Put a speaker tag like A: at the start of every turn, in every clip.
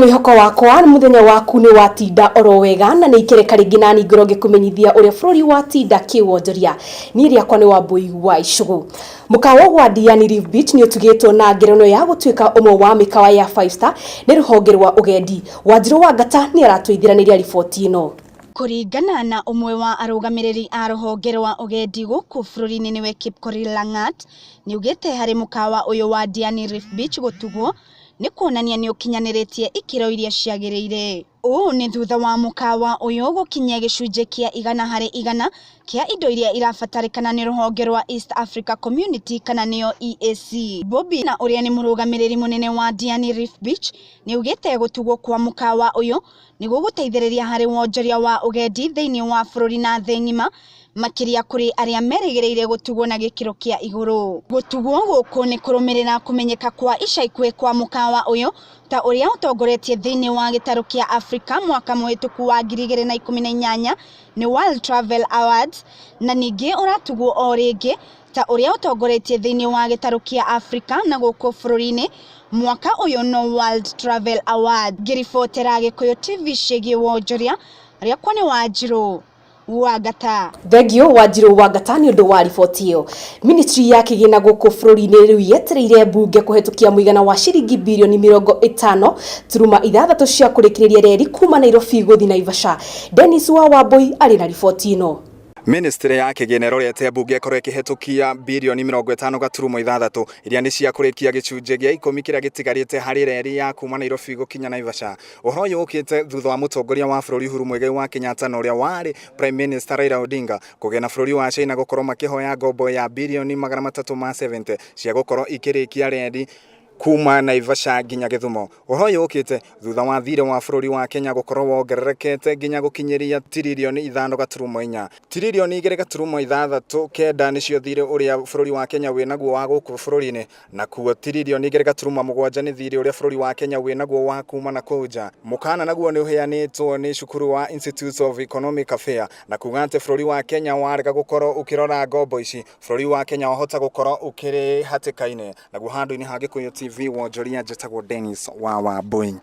A: mwihoko wakwa muthenya waku ni watinda oro wega na ni ikereka ringi nani ngoroge kumenyithia uria bururi watinda kiwonjoria ni riakwa ni WAMBUI wa ICHUGU. Mukawa wa Diani Reef Beach ni utugitwo na ngerono ya gutuika umwe wa mikawa ya 5 star ni ruhonge rwa ugendi. Wanjiru wa Ngata ni aratuithiraniria riboti ino.
B: Kuringana na umwe wa arugamiriri a ruhonge rwa ugendi guku bururi-ini niwe Kipkorir Langat ni ugite hari mukawa uyu wa Diani Reef Beach gutugwo ni kuonania ni ukinyaniretie ikiro iria ciagiriire. Ni thutha wa mukawa uyu gukinyia gicunje kia 100% kia indo iria irabatarikana ni ruhonge rwa East Africa Community kana niyo EAC. Bobby na uria ni murugamiriri munene wa Diani Reef Beach ni ugite gutugwo kwa mukawa uyu ni guguteithiriria hari wonjoria wa ugendi thiini wa bururi na thi ngima makiria kuri aria merigereire gutugwo na gikiro kia iguru. Gutugwo guku ni kurumirira kumenyeka kwa ica ikuhi kwa mukawa uyu ta uria utongoretie thiini wa gitaru kia Africa mwaka muhituku wa 2018 ni World Travel Awards na ningi uratugwo o ringi ta uria utongoretie thiini wa gitaru kia Africa na guku bururi-ini mwaka uyu no World Travel Award. Ngiribotera Gikuyu TV ciĩgiĩ wonjoria riakwa ni Wanjiru wa Ngata.
A: Thegio Wanjiru wa Ngata ni undu wa riboti iyo. Ministry ya kigina guku bururi-ini riu yetereire bunge kuhetukia muigana wa shiringi bilioni 50 turuma 6 cia kurikiriria reri kuma Nairobi guthi Naivasha. Dennis wa WAMBUI ari na riboti ino.
C: Ministry ya kigina rorete bunge korwo ikihetukia bilioni 50 iria ni cia kurikia gicunje gia 10 kiria gitigarite hari reri ya kuma Nairobi gukinya Naivasha. Uhoro uyu ukite thutha wa mutongoria wa bururi Uhuru Muigai wa Kenyatta na uria wari Prime Minister Raila Odinga kugena bururi wa China gukorwo makihoya ngombo ya bilioni 370 cia gukorwo ikirikia reri kuma Naivasha nginya Githumo. Uhoro uyu ukite thutha wa thire wa bururi wa Kenya gukorwo wongererekete nginya gukinyiria tirilioni 5.4. Tirilioni 2.6 kenda nicio thire uria bururi wa Kenya winaguo wa guku bururi-ini na kuo tirilioni 2.7 ni thire uria bururi wa Kenya winaguo wa kuma na kuja. Mukana naguo ni uheanitwo ni cukuru wa Institute of Economic Affairs na kugante bururi wa Kenya warega gukorwo ukirora ngombo ici. Bururi wa Kenya wahota gukorwo ukiri hatikaine naguo handu-ini ha Gikuyu TV Wonjoria jetagwo Dennis wa WAMBUI.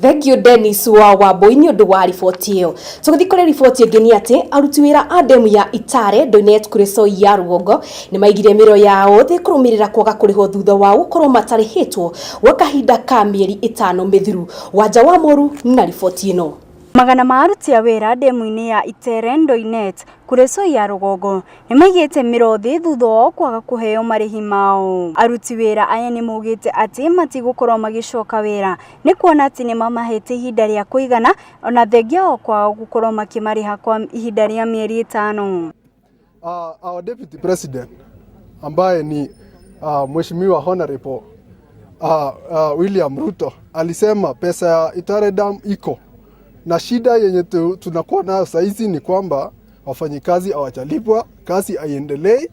A: Thegio Dennis wa WAMBUI ni undu wa riboti iyo. Tuguthi kuri riboti ingini ati aruti wira a demu ya Itare Donet Kureso ya Rugongo ni maigire miro yao thi kurumirira kwaga kuriho thutha wa gukorwo matarihitwo gwa kahinda ka mieri 5 mithiru. Wanja wa Moru na riboti ino.
B: Magana ma aruti a wira demu-ini ya Itare Donet Kureso ya Rugongo ni maigite miro thi thutha wa kwaga kuheo marihi mao. Aruti wira aya ni mugite ati matigukorwo magicoka wira ni kuona ati ni mamahete ihinda ria kuigana ona thengia o kwa gukorwo makimariha kwa ihinda ria mieri 5.
D: Our deputy president ambaye ni Mheshimiwa Honorable William Ruto alisema pesa ya Itare Dam iko na shida yenye tunakuwa nayo saizi ni kwamba wafanyikazi hawajalipwa, kazi haiendelei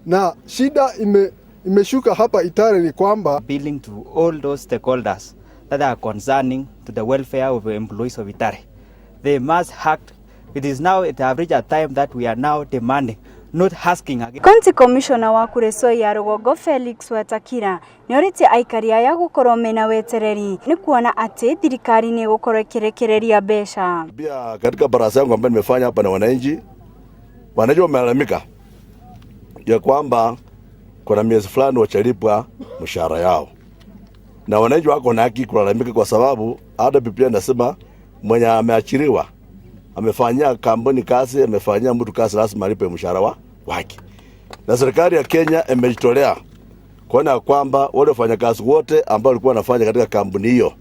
D: na shida imeshuka hapa Itare ni kwamba
E: appealing to all those stakeholders that are concerning to the welfare of the employees of Itare. They must act. It is now at average a time that we are now demanding, not asking again.
B: County Commissioner wa Kureso ya Rugongo Felix Watakira ni orite aikari aya gukorwo mena wetereri ni kuona ati thirikari ni gukorwo ikirekereria mbeca.
F: Pia katika baraza yangu ambayo nimefanya hapa na wananchi wamelalamika ya kwamba kuna miezi fulani wachalipwa mshahara yao, na wananchi wako na haki kulalamika kwa sababu hata Biblia inasema mwenye ameachiriwa amefanyia kampuni kazi, amefanyia mtu kazi, lazima alipe mshahara wake. Na serikali ya Kenya imejitolea kuona kwamba wale wafanyakazi wote ambao walikuwa wanafanya katika kampuni hiyo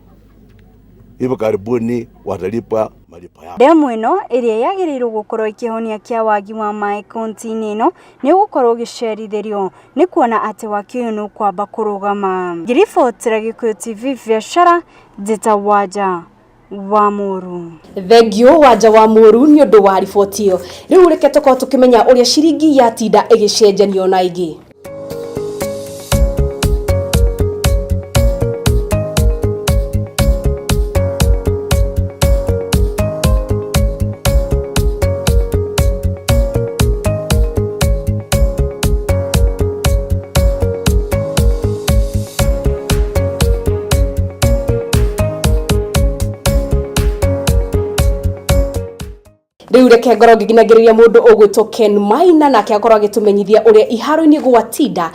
F: hivyo karibuni watalipwa malipo yao.
B: Demu ino iria yagirirwo gukorwo ikihonia kia wagi wa mai kaunti-ini ino ni gukorwo gicerithirio ni kuona ati waki uyu ni kwamba kurugama. Ngiribotera Gikuyu TV biashara Jeta Wanja wa Moru.
A: Thegio Wanja wa Moru ni undu wa riboti iyo. Riu reke tukorwo tukimenya uria shiringi ya tinda igicenjanio na ingi. Riu reke ngoro ngiginagiria mundu ugwitwo Ken Maina nake akorwo agitumenyithia uria iharo-ini gwa Tinda